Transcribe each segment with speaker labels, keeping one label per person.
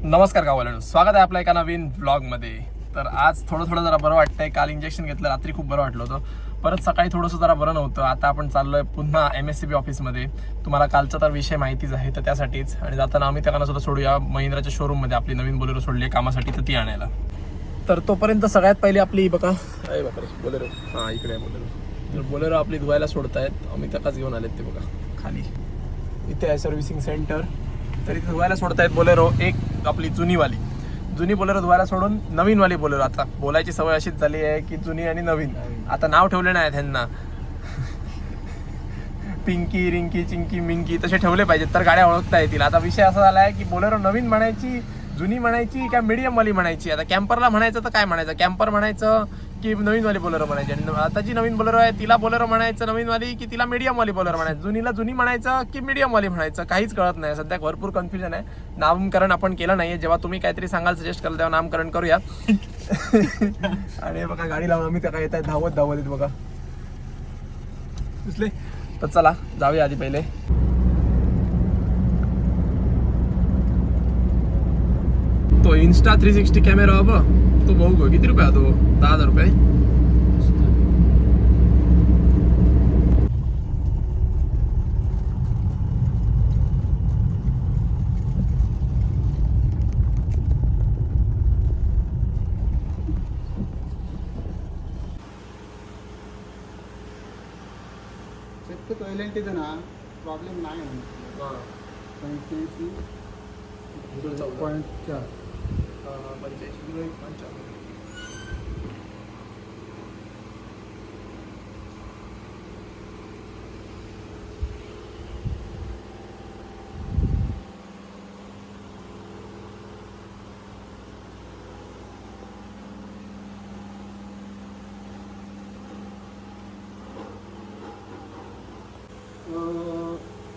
Speaker 1: नमस्कार गावाला, स्वागत आहे आपल्या एका नवीन व्लॉगमध्ये. तर आज थोडं जरा बरं वाटतंय. काल इंजेक्शन घेतलं, रात्री खूप बरं वाटलं होतं. परत सकाळी थोडंसं जरा बरं नव्हतं. आता आपण चाललोय पुन्हा MSCB ऑफिसमध्ये. तुम्हाला कालचा तर विषय माहितीच आहे, तर त्यासाठीच. आणि जाताना आम्ही त्यांना सुद्धा सोडूया महिंद्राच्या शोरूममध्ये. आपली नवीन बोलेरो सोडली आहे कामासाठी, तर ती आणायला. तर तोपर्यंत सगळ्यात पहिली आपली बघा, अरे बापरे बोलेरो, हां इकडे आहे बोलेरो. तर बोलेरो आपली धुवायला सोडतायत. आम्ही त्याकाच घेऊन आलेत ते बघा खाली. इथे आहे सर्व्हिसिंग सेंटर. तर इथे धुवायला सोडतायत बोलेरो. एक आपली जुनी बोलेरो धुवायला सोडून नवीनवाली बोलेरो. आता बोलायची सवय अशीच झाली आहे की जुनी आणि नवीन. आता नाव ठेवले नाही त्यांना, पिंकी, रिंकी, चिंकी, मिंकी तसे ठेवले पाहिजेत तर गाड्या ओळखता येतील. आता विषय असा झाला आहे की बोलेरो नवीन म्हणायची, जुनी म्हणायची का मीडियमवाली म्हणायची. आता कॅम्परला म्हणायचं तर काय म्हणायचं, कॅम्पर म्हणायचं की नवीनवाली बोलेरो म्हणायची. आणि आता जी नवीन बोलेरो आहे तिला बोलेरो म्हणायचं नवीनवाली की तिला मीडियमवाली बोलेरो म्हणायचं, जुनीला जुनी म्हणायचं की मीडियमवाली म्हणायचं, काहीच कळत नाही. सध्या भरपूर कन्फ्युजन आहे. नामकरण आपण केलं नाही. जेव्हा तुम्ही काहीतरी सांगाल, सजेस्ट कराल, तेव्हा नामकरण करूया. आणि बघा गाडी लावून आम्ही त्या काय येत आहे धावत बघा दिसले. तर चला जाऊया आधी पहिले. तो इन्स्टा 360 कॅमेरा हवा तो बघू किती रुपये तो 10,000 रुपये.
Speaker 2: LNTचं ना प्रॉब्लेम नाही आहे. 85.4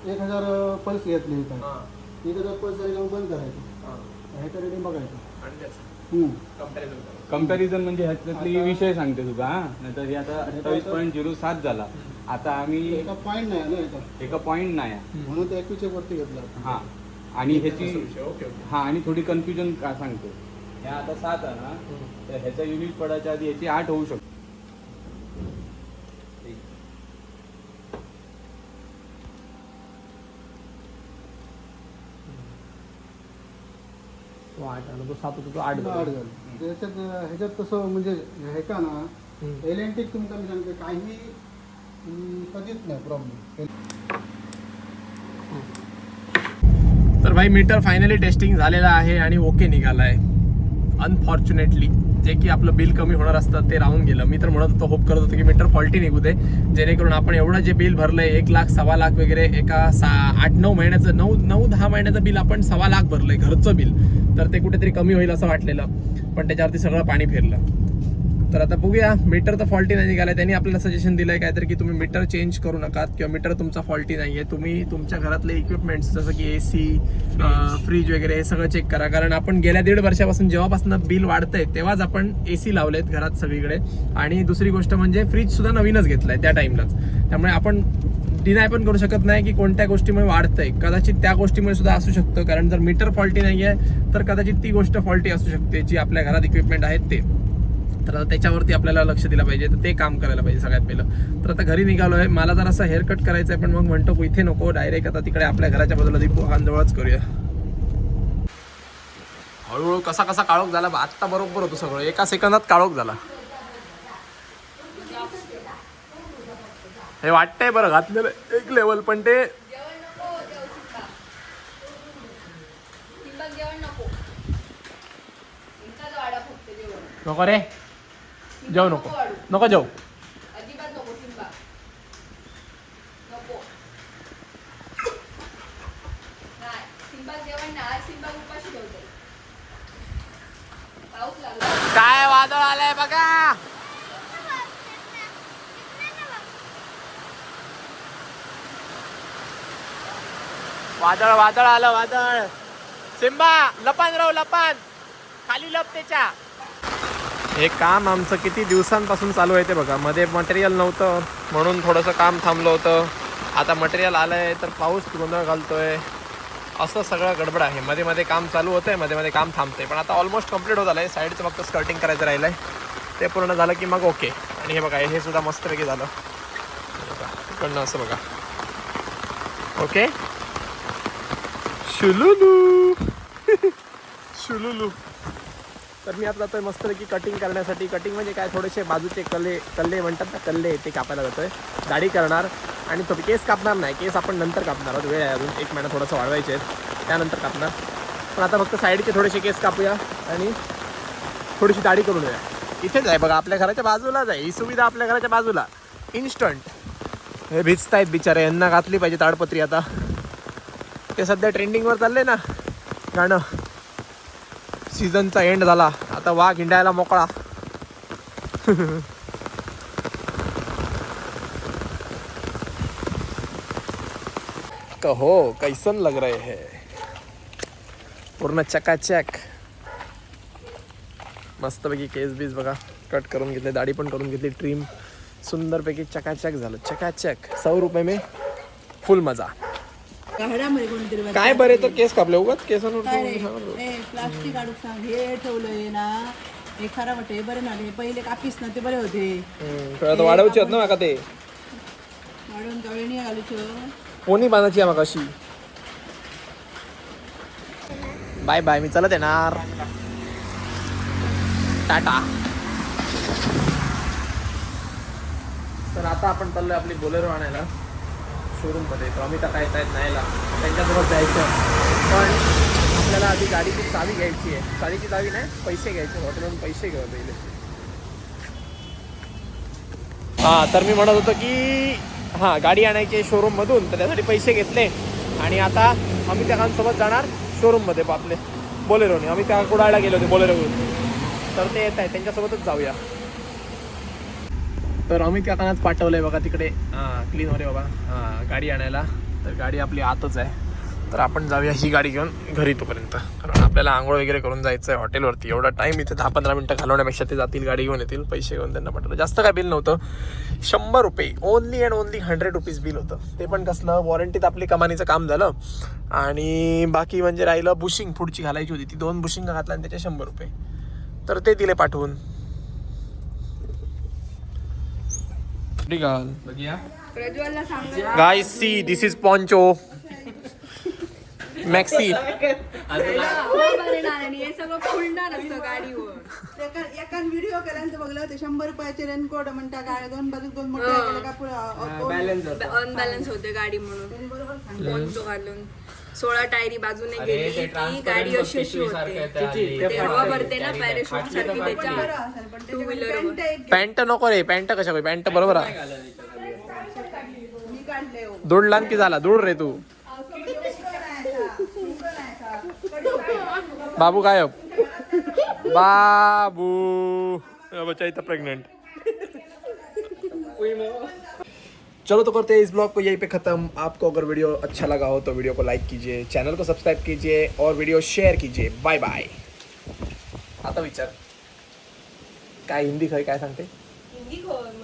Speaker 2: 1000 पल्स घेतली इथं. 1000 पल्स झाली जाऊन बंद करायचं. ह्याच्या रेटिंग बघायचं.
Speaker 3: कंपॅरिझन म्हणजे ह्याच्यातली विषय सांगते तुझा. नाहीतर हे आता 28.07 झाला. आता आम्ही
Speaker 2: एका पॉईंट नाही ना इथं,
Speaker 3: एका पॉईंट नाही
Speaker 2: म्हणून ते 21 वरती घेतलं.
Speaker 3: हा. आणि ह्याची हा आणि थोडी कन्फ्युजन का सांगतो. ह्या आता 7 आहे ना, तर ह्याचा युनिट पडायच्या आधी ह्याची 8 होऊ शकतो.
Speaker 1: तो 8 आला, तो 7 होता, तो 8
Speaker 2: 8 झालं. ह्याच्यात तसं म्हणजे हे का ना LNT तुमचं मी सांगते काही कधीच नाही प्रॉब्लेम.
Speaker 1: तर भाई मीटर फायनली टेस्टिंग झालेलं आहे आणि ओके निघाला आहे. अनफॉर्च्युनेटली जे की आपलं बिल कमी होणार असतं ते राहून गेलं. मी तर म्हणत होतो, होप करत होतो की मीटर फॉल्टी निघू दे, जेणेकरून आपण एवढं जे बिल भरलंय 1 लाख 1.25 लाख वगैरे एका 8-9 महिन्याचं 9-10 महिन्याचं बिल आपण 1.25 लाख भरलंय घरचं बिल, तर ते कुठेतरी कमी होईल असं वाटलेलं. पण त्याच्यावरती सगळं पाणी फिरलं. तर आता बघूया. मीटर तर फॉल्टी नाही निघालाय. त्यांनी आपल्याला सजेशन दिलंय काहीतरी की तुम्ही मीटर चेंज करू नका किंवा मीटर तुमचा फॉल्टी नाही आहे. तुम्ही तुमच्या घरातले इक्विपमेंट्स जसं की AC, फ्रीज वगैरे हे सगळं चेक करा. कारण आपण गेल्या 1.5 वर्षापासून जेव्हापासून बिल वाढतंय तेव्हाच आपण AC लावलेत घरात सगळीकडे. आणि दुसरी गोष्ट म्हणजे फ्रीज सुद्धा नवीनच घेतलाय त्या टाइमलाच. त्यामुळे आपण डिनाय पण करू शकत नाही की कोणत्या गोष्टीमुळे वाढतंय. कदाचित त्या गोष्टीमुळे सुद्धा असू शकतं. कारण जर मीटर फॉल्टी नाही आहे तर कदाचित ती गोष्ट फॉल्टी असू शकते जी आपल्या घरात इक्विपमेंट आहेत ते. तर आता त्याच्यावरती आपल्याला लक्ष दिलं पाहिजे. तर ते काम करायला पाहिजे सगळ्यात पहिलं. तर आता घरी निघालो आहे. मला जर असं हेअर कट करायचं आहे, पण मग म्हणतो इथे नको, डायरेक्ट आता तिकडे आपल्या घराच्या बाजूला दीपवांजवळच करूया. हळूहळू कसा काळोख झाला. आत्ता बरोबर होतं सगळं, एका सेकंदात काळोख झाला. हे वाटतंय बरं घातलेलं एक लेवल, पण ते नको रे, जाऊ नको जाऊ. काय वादळ आलंय बघा. वादळ आलं वादळ. सिम्बा लपान राव, लपान खाली लप त्याच्या. हे काम आमचं किती दिवसांपासून चालू आहे ते बघा. मध्ये मटेरियल नव्हतं म्हणून थोडंसं काम थांबलं होतं. आता मटेरियल आलंय तर पाऊस गोंधळ घालतोय. असं सगळं गडबड आहे. मध्ये मध्ये काम चालू होतंय, मध्ये मध्ये काम थांबतंय. पण आता ऑलमोस्ट कंप्लीट होत आलं आहे. साईडचं फक्त स्कर्टिंग करायचं राहिलं आहे. ते पूर्ण झालं की मग ओके. आणि हे बघा, हे सुद्धा मस्तपैकी झालं. इकडनं असं बघा. ओके, शुलुलू शुलुलू. तर मी आता जातोय मस्तपैकी कटिंग करण्यासाठी. कटिंग म्हणजे काय, थोडेसे बाजूचे कल्ले म्हणतात ना, कल्ले, ते कापायला जातोय. दाढी करणार आणि तो केस कापणार नाही. केस आपण नंतर कापणार आहोत, वेळ आहे अजून 1 महिना थोडंसं वाढवायचे आहेत, त्यानंतर कापणार. पण आता फक्त साईडचे थोडेसे केस कापूया आणि थोडीशी दाढी करून येऊया. इथेच आहे बघा, आपल्या घराच्या बाजूलाच आहे ही सुविधा, आपल्या घराच्या बाजूला इन्स्टंट. हे भिजतायत बिचारे, यांना घातली पाहिजे ताडपत्री. आता ते सध्या ट्रेंडिंगवर चालले ना गाणं. सीझनचा एंड झाला, आता वाघ हिंडायला मोकळा. कहो कैसन लग रहे है, पूर्ण चकाचक. मस्तपैकी केस बीस बघा कट करून घेतले, दाढी पण करून घेतली, ट्रिम सुंदरपैकी चकाचक झालं. चकाचक 100 रुपये में फुल मजा. काय बरे तर केस कापले उगाच केसांवर.
Speaker 4: प्लास्टिक काढून सांग, हे ठेवलंय ना, हे खराब वाटते, बरे ना, हे पहिले कापीस ना ते बरे होते.
Speaker 1: वाढवचे आहेत ना माका, ते
Speaker 4: वाढवून तळे नाही घालूच.
Speaker 1: कोणी बांधायची आहे माका अशी. बाय बाय, मी चलत येणार. टाटा. तर आता आपण चाललोय आपली बोलेरो आणायला शोरूम मध्ये. प्रॉमिता काय येत आहेत न्यायला, त्यांच्यासोबत जायचं. पण आपल्याला आधी गाडीची चावी घ्यायची आहे. गाडीची चावी नाही, पैसे घ्यायचे, हॉटेलवरून पैसे घेऊ पहिले. हां, तर मी म्हणत होतो की हां, गाडी आणायची शोरूम मधून, तर त्यासाठी पैसे घेतले. आणि आता आम्ही त्या काकांसोबत जाणार शोरूम मध्ये आपले बोलेरोने. आम्ही त्या कुडाळला गेलो होते बोलेरोवरून, तर ते येत आहे, त्यांच्यासोबतच जाऊया. तर आम्ही त्या कानाच पाठवलंय बघा तिकडे क्लीन होते बाबा गाडी आणायला. तर गाडी आपली आतच आहे, तर आपण जाऊया ही गाडी घेऊन घरी तोपर्यंत. कारण आपल्याला आंघोळ वगैरे करून जायचं आहे हॉटेलवरती. एवढा टाईम इथे 10-15 मिनटं घालवण्यापेक्षा ते जातील, गाडी घेऊन येतील, पैसे घेऊन त्यांना पाठवलं. जास्त काय बिल नव्हतं, 100 रुपये, only and only 100 rupees bill होतं. ते पण कसलं, वॉरंटीत आपली कमानीचं काम झालं. आणि बाकी म्हणजे राहिलं बुशिंग पुढची घालायची होती, ती 2 बुशिंग घातला आणि त्याचे 100 रुपये, तर ते दिले पाठवून. Guys see this is poncho maxi.
Speaker 4: एकान व्हिडिओ केल्यानंतर बघलं ते 100 रुपयाचे रेनकोट म्हणता, गाडी 2 बाजू 2 मोठे
Speaker 5: अनबॅलन्स होते गाडी म्हणून. पोंचो घालून 16 टायरी बाजूने गेली ती गाडी अशी होते. ते हवा भरते ना पॅरेशूट सारखी त्याच्या 2 व्हीलर.
Speaker 1: पॅन्ट नको रे, पॅन्ट कशा, पॅन्ट बरोबर आहे. दूड लान की झाला, दूड रे तू. बाबू गायब, बाबू बच्चा इतना प्रेग्नेंट. चलो तो करते हैं इस ब्लॉग को यहीं पे ख़त्म. आपको अगर वीडियो अच्छा लगा हो तो वीडियो को लाइक कीजिए, चैनल को सब्सक्राइब कीजिए और वीडियो शेअर कीजिए. Bye bye. आता विचार काय हिंदी खय काय सांगते.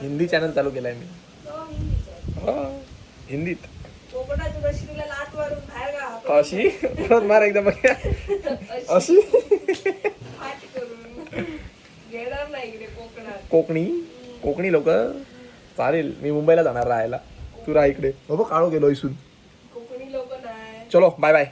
Speaker 1: हिंदी चॅनल चालू केलाय मी. हिंदीत अशी परत मार एकदा बघ अशी कोकणी लोक चालेल. मी मुंबईला जाणार राहायला, तू राहा इकडे. बाबा काळो गेलो इसून. चलो बाय बाय.